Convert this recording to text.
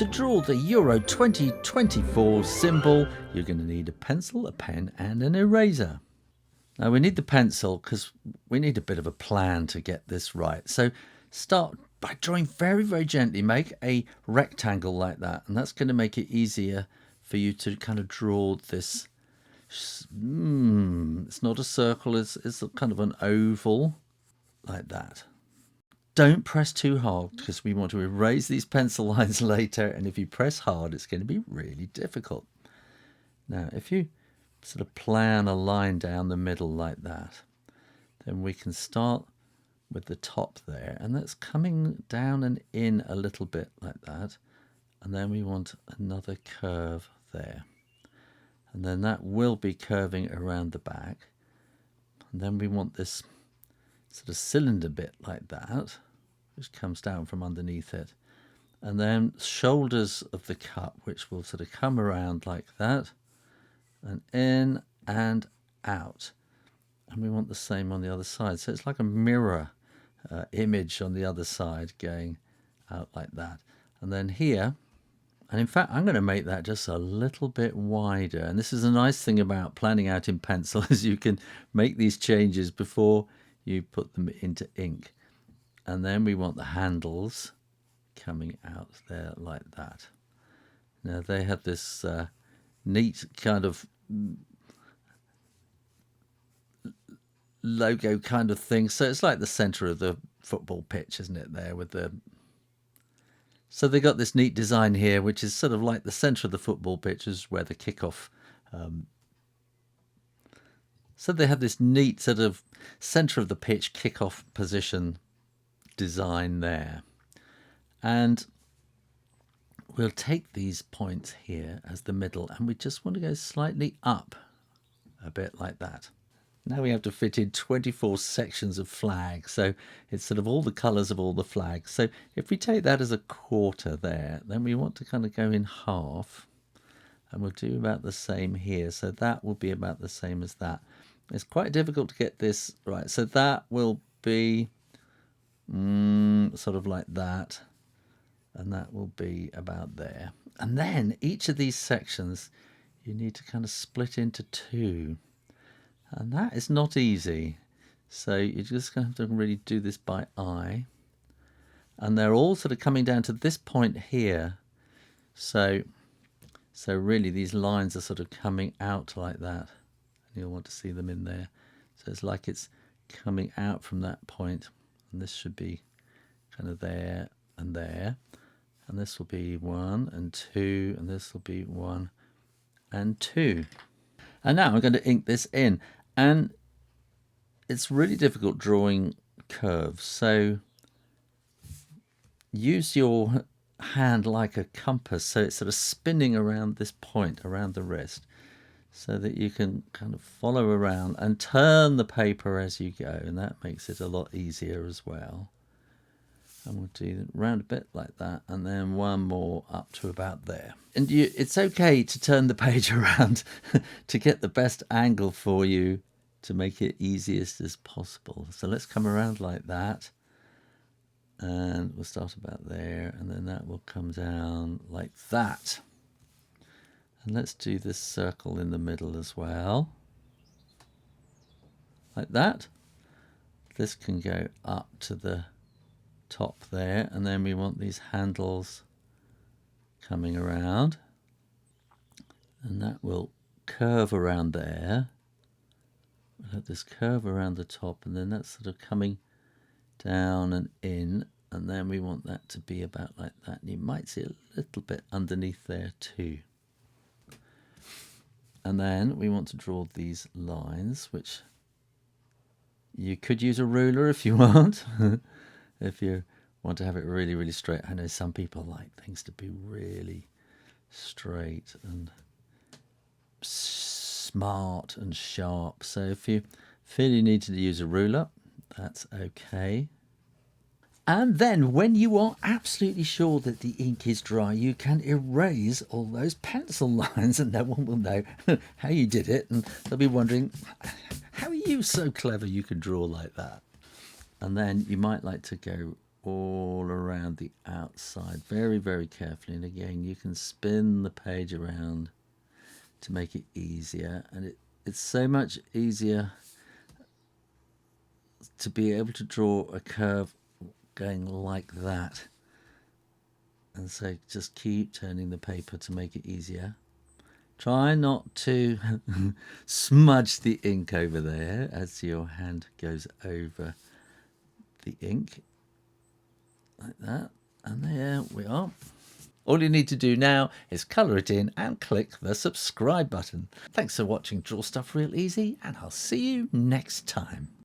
To draw the Euro 2024 symbol, you're going to need a pencil, a pen and an eraser. Now we need the pencil because we need a bit of a plan to get this right. So start by drawing very, very gently. Make a rectangle like that, and that's going to make it easier for you to kind of draw this. It's not a circle, it's kind of an oval like that. Don't press too hard because we want to erase these pencil lines later, and if you press hard it's going to be really difficult. Now if you sort of plan a line down the middle like that, then we can start with the top there, and that's coming down and in a little bit like that, and then we want another curve there, and then that will be curving around the back, and then we want this sort of cylinder bit like that which comes down from underneath it, and then shoulders of the cup which will sort of come around like that and in and out, and we want the same on the other side, so it's like a mirror image on the other side going out like that. And then here, and in fact I'm going to make that just a little bit wider, and this is a nice thing about planning out in pencil is you can make these changes before you put them into ink. And then we want the handles coming out there like that. Now they have this neat kind of logo kind of thing, so it's like the center of the football pitch, isn't it, there with the, so they got this neat design here which is sort of like the center of the football pitch is where the kickoff, so they have this neat sort of center of the pitch kickoff position design there. And we'll take these points here as the middle, and we just want to go slightly up a bit like that. Now we have to fit in 24 sections of flag, so it's sort of all the colours of all the flags. So if we take that as a quarter there, then we want to kind of go in half, and we'll do about the same here. So that will be about the same as that. It's quite difficult to get this right. So that will be sort of like that, and that will be about there. And then each of these sections you need to kind of split into two. And that is not easy. So you're just going to have to really do this by eye. And they're all sort of coming down to this point here. So really these lines are sort of coming out like that. And you'll want to see them in there. So it's like it's coming out from that point. And this should be kind of there and there. And this will be 1 and 2. And this will be 1 and 2. And now I'm going to ink this in. And it's really difficult drawing curves, so use your hand like a compass, so it's sort of spinning around this point, around the wrist, so that you can kind of follow around and turn the paper as you go, and that makes it a lot easier as well. And we'll do round a bit like that, and then one more up to about there. And it's okay to turn the page around to get the best angle for you to make it easiest as possible. So let's come around like that, and we'll start about there, and then that will come down like that. And let's do this circle in the middle as well, like that. This can go up to the top there, and then we want these handles coming around, and that will curve around there. We'll have this curve around the top, and then that's sort of coming down and in, and then we want that to be about like that, and you might see a little bit underneath there too. And then we want to draw these lines, which you could use a ruler if you want. If you want to have it really, really straight. I know some people like things to be really straight and smart and sharp. So if you feel you need to use a ruler, that's okay. And then when you are absolutely sure that the ink is dry, you can erase all those pencil lines, and no one will know how you did it. And they'll be wondering, how are you so clever you can draw like that? And then you might like to go all around the outside very, very carefully. And again, you can spin the page around to make it easier. And it's so much easier to be able to draw a curve going like that. And so just keep turning the paper to make it easier. Try not to smudge the ink over there as your hand goes over the ink. Like that. And there we are. All you need to do now is colour it in and click the subscribe button. Thanks for watching Draw Stuff Real Easy, and I'll see you next time.